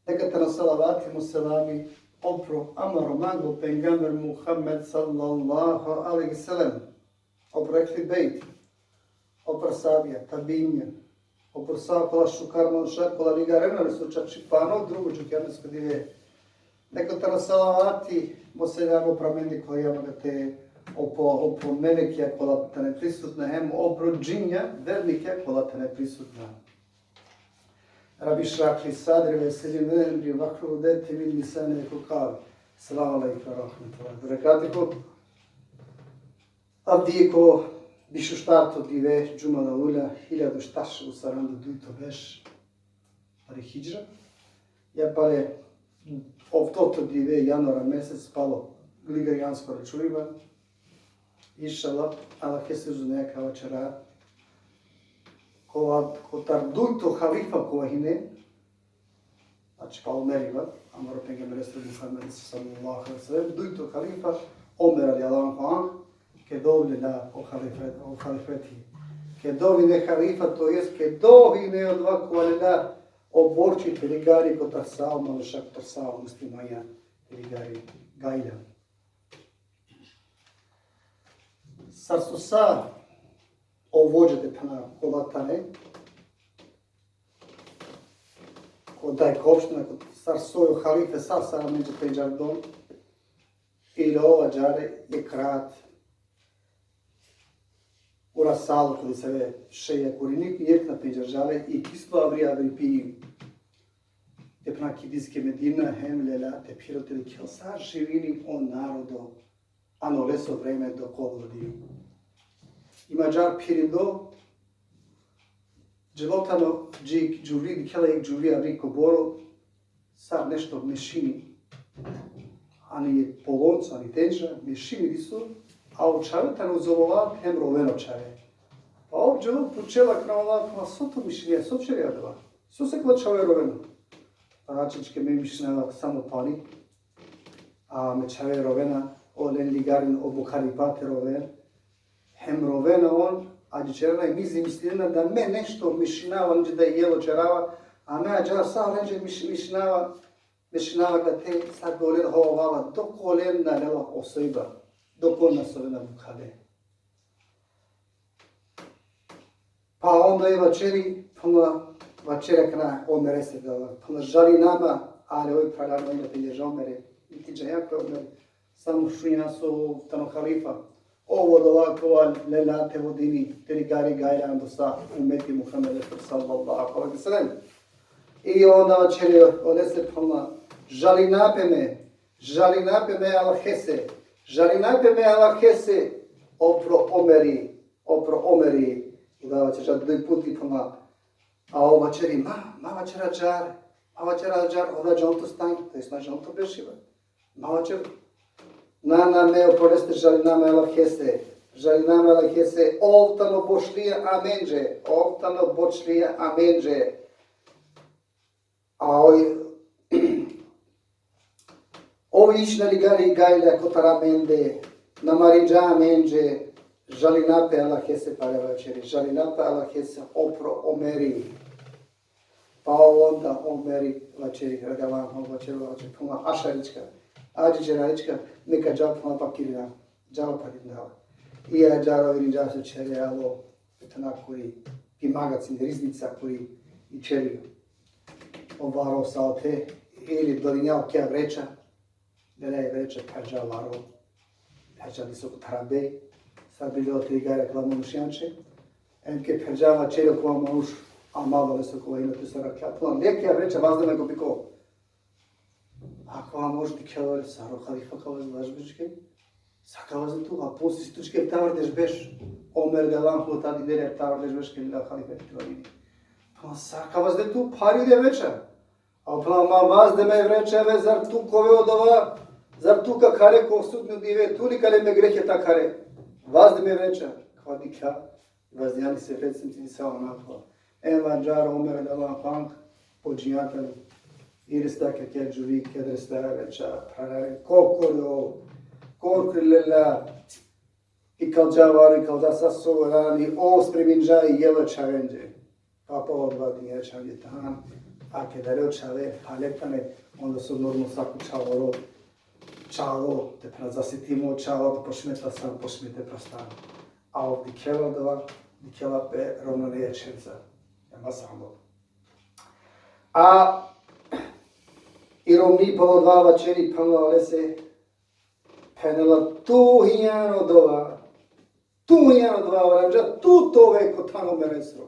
Nekatara salavati selami opro ama Romano pejgamber Muhammed sallallahu alejhi sallam. Opro ehli bejt, opro sabija, tabinja, opro sakola šukarman šakola ligarena resučači pano, drugo čukjarnesko dive. Nekatara salavati selami pramendi kojama te opo melekija kola te neprisutna, hem opro džinja vernike kola te neprisutna. Rabbi šrakli sadri veseli nemri vakru deti min lisane kukav. Selamu alejkum rahmetullahi ve berekatuhu. Avdijeko bišu štarto dive džumana ula 1442 pare hijra. Ja pare ovtoto dive januara mesec palo ligarijansko račuriva. Išala, ala kesežu neka vačera. Kotar halifa hine, znači pa Omeriva, amaro pejgamber Muhammed sallallahu alejhi ve sellem, halifa Omer radijallahu anhu, kedovina o halifeti. Kedovine halifa, to jest kedovine od vakualina oborči peligari kotar sao, malo šak tar sao muslimanja peligari gajda. Sar su sa ovođete pana kolatane, kod daj kopština, kod sar sojo halife sa sara među peđardom, ili ova džare je krat u rasalu kod se ve šeja kurinik, jek na peđaržale i kislo avri piju. Te pana kidiske medina, hinelje, te piroteli kilsar živini on narodo, ano olesro vreme do kovodiju. Ima džar pirindo, dželotano džik džuvri, kelek džuvri avri koboro, sad nešto mešini, ani je polonco, ani tenža, mešini disu, a u čavetanu zolova hem Romano ćaven. Pa ovdje dželot počela kravola, pa so to mišljenje, so će rjadova, so se kla ćaven Romano. Pa načinčke me mišljenja samo pani, a me ćaven Romana, o ljen ligarin obu halifate Roman, hem Romana on, a džerana i mizi mislina da me nešto mišinava, neđe da je jelo čerava, a me džar sam neđe mišinava ga te sad golen hovala, dok golen na lela osoiba, dok on nasovena bukhade. Pa onda je vačeri, vačera kana Omer se dala, pa žali nama, ali ovoj pravedno ima pilježa Omere, i ti džajako je Omer, samo šunen su tano halifa. Ovo dovakova lelate vodini, peligari gajra ando sa umeti Muhammed sallallahu alejhi ve sellem. I onda vačeri olesro pona, žali nape me ala hese, opro Omeri. I da vačera doj puti pona, a ovo vačeri, ma vačera džar, ova džonto stanj, to je sna džonto bešiva. Ma vačera, Nana me oporeste žali nama ala hese, oltano bošlija amenđe. A ovi išna ligari gajlja kotara mende, namarinđa amenđe, žali nape ala hese pare vačeri, žali nape ala hese opro Omeri. Pa onda Omeri vačeri, radavam vačeri, puma ašarička. Ađi džeralička, neka džapama pakirina, džava pakirina. I ja džarovi rinđa su čeri, alo, petana koji, i magacin, riznica koji, i čeri, ovaro sao te, ili dolinjao kja vreća, da ne je vreća, kađa varo, kađa visoko tarabe, sad bi bilo tri gajra kla manušijanče, enke kađava čeri kla manuš, a malo visoko ima tu sara kja, plan, lijekja vreća, vazdana go biko. Ako vam možete kjavare, saro halifa kao zlaž beške, sakava za tu, a poslije si tučke tavrdeš beš, Omer da vam hlo tadi dere tavrdeš beške, lila halifa vidi. Pa sakava za tu, pari ide večer. A pa ma vazde me vrečeve, zar tu kove odova, zar tu ka kare ko sudnju dive, tu li kale me grehe ta kare. Vazde me vrečer, kao dika, vazdjani se recim ti sa onako. Eva džar Omer da vam pank, pođijatali. Iristaka keđuvi, kedrestareća, kokorlela, i kao džavari, kao da sa sovorani, ospreminđa i jelo čavenđe. Pa po odvadnije čavjetan, a kada je ćaven, haletane, onda su normalno svaku čalo, te zasitimo čalo, pošmeta sam, pošmete prastano. A ovdje kjela dova, kjela pe rovno neječenca. Nema samo. A i romni polo dva vačeri palo olese, penela tu hinjano dova, varanđa, tu tove kotano olesro.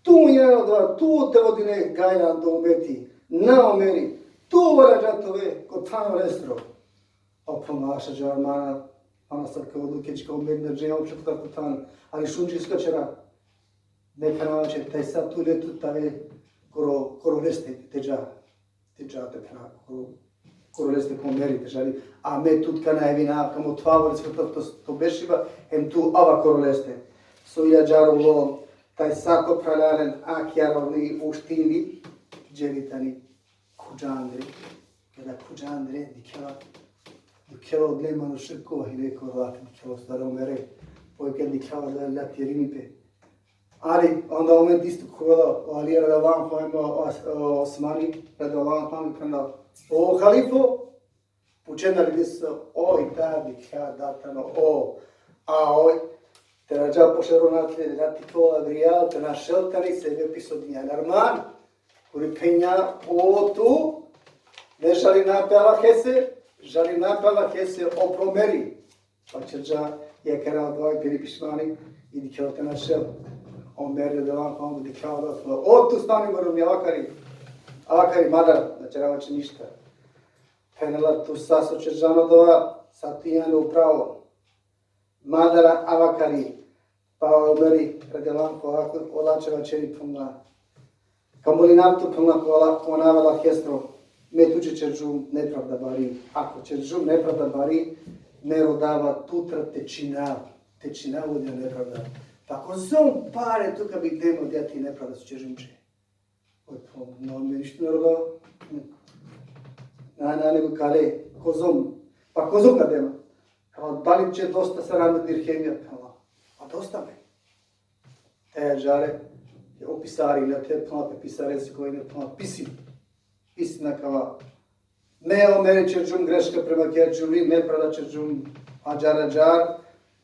Tu hinjano dova, tu te vodine gajla ando umeti, na Omeri, tu varanđa tove kotano olesro. Opomaša Romano, ona sad kao odlukećka umedna džena opće tako tano, ali šunčinska čera, neka navače, taj sad tu letu tave koro leste teđa te pena, koro leste pomeri težali, a me tutka najvina, kamo tvavoric, to bešiva, em tu ava koro leste. So ila džarovlo, taj sako pralaren, akjarovli uštili, dželitani kuđandri, kada kuđandri, dikjela odlemano širko, hine korvati, dikjela stara Omere, pojke dikjela da lati rinipe. Ali onda moment isto kola, ali radavan pojma Osmani, radavan pojma kana, o halifo, pučenali listo, o i ta dikja datano, a oj, te rađa pošeronatle, rati kola vrijal, te naš šeltani se episodnija narman, kuri penja, o tu, ne žali napela hese, opromeri. Pa čeđa je kera odvaj piri pišmani, i dikjela te naš šel. Omer je davan pambu dikjela da o tu stanimo romni avakari madar, znači ravače ništa. Penela tu saso čeđano dova, sad ti jano upravo. Madara avakari, pa Omeri, radijalan polako, olače vačeri pumla. Kamoli naptu pumla ponavela hestro, me tuđe čeđu nepravda bari. Ako čeđu nepravda bari, ne rodava tutra tečina vodja nepravda. Pa ko zom pare tu kad bi demo da ti nepravda su čežimče. No, me ništa ne rodava. Nego kale, pa ko zom ga dema. Kao, da li će dosta saranda dirhemija? A dosta me. Te žare, opisari, na te plate pisarezi koji ne plate, pisina kao, ne Omeri čeđum greška prema kjeđuvi, nepravda čeđum ađar,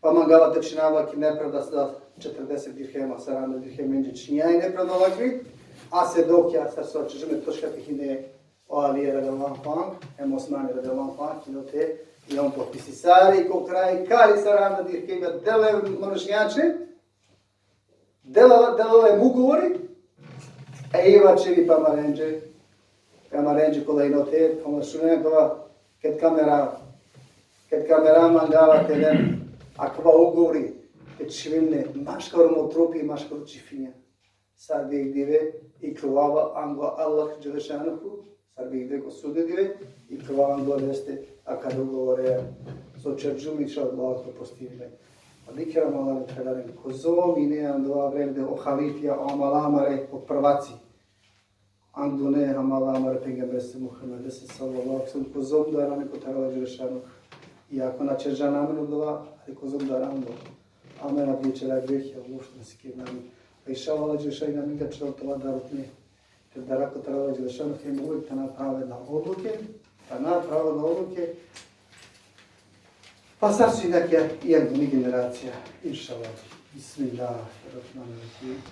pa mangala tečinava ki nepravda sa 40 dirhema, saranda dirhema inđe činja i nepravda ovakvi, a se dokja, sad se čeđume toškati hine, ali radavan fang, Osmani radavan fang, hinote, i on potpisi sari, ko kraj, kali saranda dirhema, dele manošnjače, delale mugovori, i vačeri pa marenđe kolejnote, pa šunen tova, kad kamera mangava telen, akva ugovori, te ćivine, maškaromo trupi, maškaro čifinja. Sad bih dive, i klovava angva Allah dželešanahu, sad bih dive ko sude dive, i klovava angva leste, a kad ugovore, so čerđumi šal lahko postivne. A dikjera malare predaren, ko zomi ne ando vremde o halifija, o malamare, o prvaci. Ando ne hamalamare pengambere se Muhammed sallallahu alaihi wa sallam, ko zom da rane ko tarava dželešanahu. Iako na čerža namenu dova, ali ko zom da rando. Amena bjećela grehja, uopšte da si kje nami. Pa išao ala dželešaj nami ga čelo tova darutne. Te da rako tarava dželešanahu, ima uvijek ta napravedna odluke, pa sad su i neke jednu generacija, inša Allah, bismillah, rahmanirrahim.